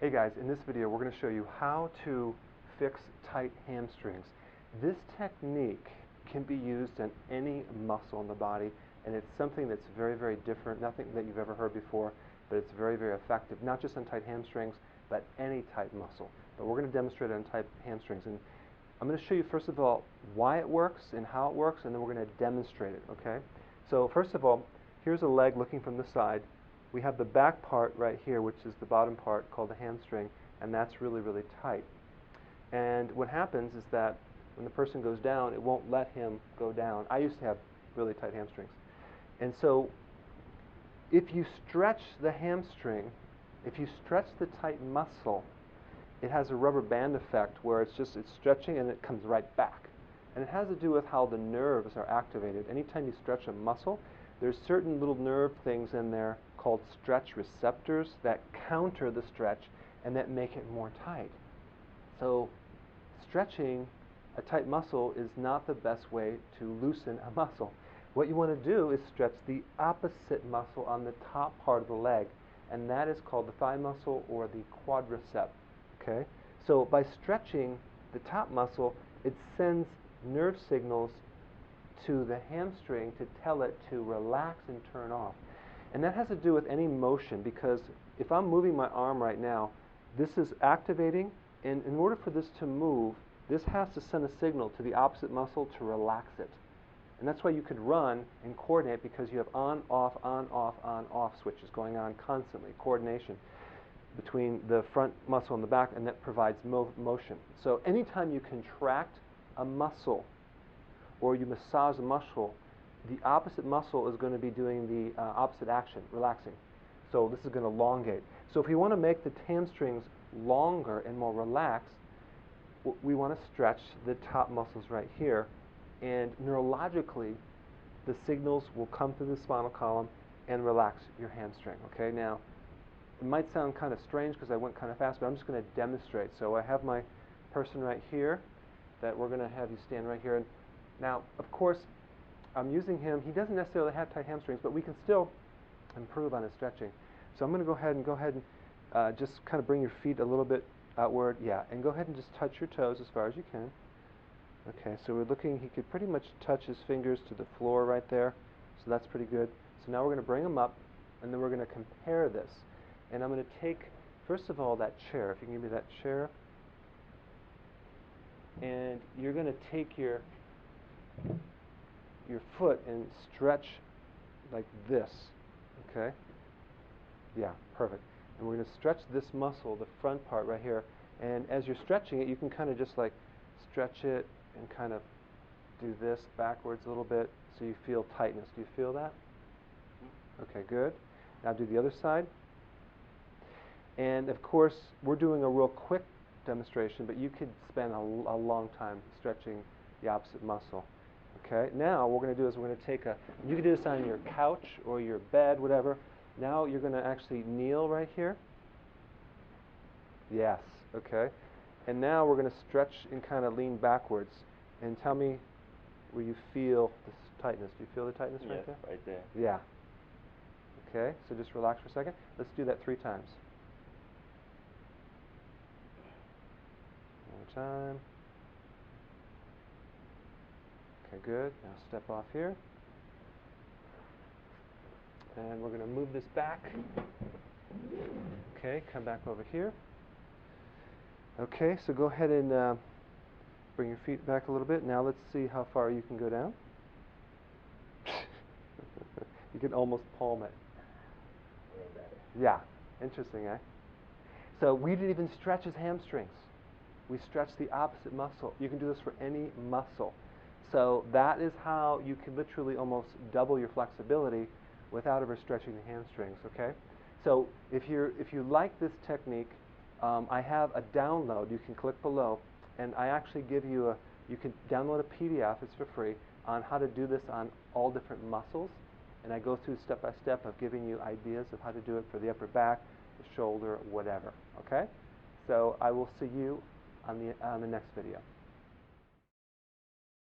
Hey guys, in this video we're going to show you how to fix tight hamstrings. This technique can be used on any muscle in the body, and it's something that's very, very different, nothing that you've ever heard before, but it's very, very effective, not just on tight hamstrings, but any tight muscle. But we're going to demonstrate it on tight hamstrings. And I'm going to show you first of all why it works and how it works, and then we're going to demonstrate it, okay? So first of all, here's a leg looking from the side. We have the back part right here, which is the bottom part called the hamstring, and that's really, really tight. And what happens is that when the person goes down, it won't let him go down. I used to have really tight hamstrings. And so if you stretch the hamstring, if you stretch the tight muscle, it has a rubber band effect where it's stretching and it comes right back. And it has to do with how the nerves are activated. Anytime you stretch a muscle, there's certain little nerve things in there called stretch receptors that counter the stretch and that make it more tight. So stretching a tight muscle is not the best way to loosen a muscle. What you want to do is stretch the opposite muscle on the top part of the leg, and that is called the thigh muscle or the quadricep. Okay? So by stretching the top muscle, it sends nerve signals to the hamstring to tell it to relax and turn off. And that has to do with any motion, because if I'm moving my arm right now, this is activating, and in order for this to move, this has to send a signal to the opposite muscle to relax it. And that's why you could run and coordinate, because you have on, off, on, off, on, off switches going on constantly, coordination between the front muscle and the back, and that provides motion. So anytime you contract a muscle or you massage a muscle, the opposite muscle is going to be doing the opposite action, relaxing. So this is going to elongate. So if we want to make the hamstrings longer and more relaxed, we want to stretch the top muscles right here, and neurologically the signals will come through the spinal column and relax your hamstring. Okay, now it might sound kind of strange because I went kind of fast, but I'm just going to demonstrate. So I have my person right here that we're going to have you stand right here. And now, of course, I'm using him. He doesn't necessarily have tight hamstrings, but we can still improve on his stretching. So I'm going to go ahead and just kind of bring your feet a little bit outward. Yeah, and go ahead and just touch your toes as far as you can. Okay, so we're looking, he could pretty much touch his fingers to the floor right there. So that's pretty good. So now we're going to bring him up, and then we're going to compare this. And I'm going to take, first of all, that chair. If you can give me that chair. And you're going to take your foot and stretch like this, okay? Yeah, perfect. And we're going to stretch this muscle, the front part right here, and as you're stretching it, you can kind of just like stretch it and kind of do this backwards a little bit so you feel tightness. Do you feel that? Okay, good. Now do the other side. And of course, we're doing a real quick demonstration, but you could spend a long time stretching the opposite muscle. Okay, now what we're going to do is we're going to take you can do this on your couch or your bed, whatever. Now you're going to actually kneel right here. Yes, okay. And now we're going to stretch and kind of lean backwards. And tell me where you feel this tightness. Do you feel the tightness right there? Yes, right there. Yeah. Okay, so just relax for a second. Let's do that 3 times. One more time. Okay, good. Now step off here. And we're going to move this back. Okay, come back over here. Okay, so go ahead and bring your feet back a little bit. Now let's see how far you can go down. You can almost palm it. Yeah, interesting, eh? So we didn't even stretch his hamstrings. We stretched the opposite muscle. You can do this for any muscle. So that is how you can literally almost double your flexibility without ever stretching the hamstrings, okay? So if you like this technique, I have a download. You can click below, and I actually give you you can download a PDF, it's for free, on how to do this on all different muscles. And I go through step by step of giving you ideas of how to do it for the upper back, the shoulder, whatever, okay? So I will see you on the next video.